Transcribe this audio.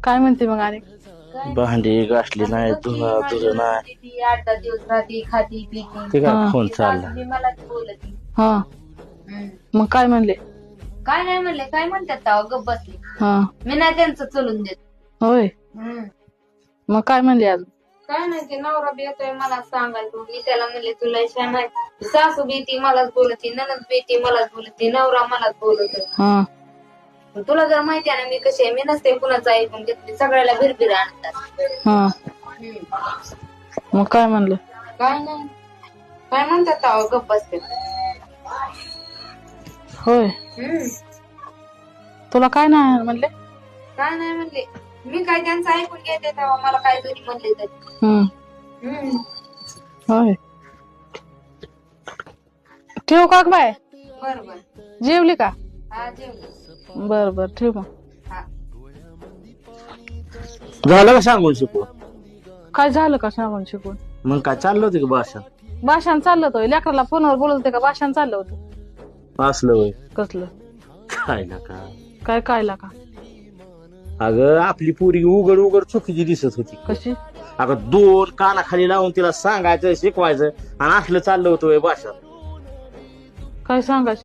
काय म्हणते मग आणि भांडी घासली नाही तुझं नाही ती 8-10 दिवस राहती खाती पिती ते हा. काय फोन चालला सासू बी मलाच बोलती. हा मग काय म्हणले काय नाही म्हणले, काय म्हणतात तेव्हा गप बसले. हा मी नाही त्यांचं चलून देत. होय मग काय म्हणले अजून काय नाही ते नवरा बी येतोय मला सांगायला तू. मी त्याला म्हणले तुला छान आहे. सासू बी ती मलाच बोलती, ननद बी ती मलाच बोलती, नवरा मलाच बोलत. हा तुला जर माहिती आहे ना मी कशी आहे, मी नसते कुणाचं ऐकून घेतली, सगळ्याला भिरभिर आणतात. हा मग काय म्हणलं काय नाही काय म्हणतात तेव्हा गप बसते. होय तुला काय नाही म्हणले काय नाही म्हणले, मी काय त्यांचं ऐकून घेते तेव्हा मला काय तरी म्हणले तरी. होय ठेव का बाय बरोबर. जेवली का हा जेवली. बर बर ठेव मग हा. झालं का सांगून शिकू काय झालं का सांगून शिकून मग काय चाललं होतं की भाषण भाषण चाललं होतं लेकराला फोनवर बोलत होते का भाषण चाललं होतं असलं होय कसलं काय ना का काय कायला का अगं आपली पोरी उघड उघड चुकीची दिसत होती कशी अगं 2 कानाखाली लावून तिला सांगायचं शिकवायचं आणि असलं चाललं होतं होय भाषण काय सांगायचं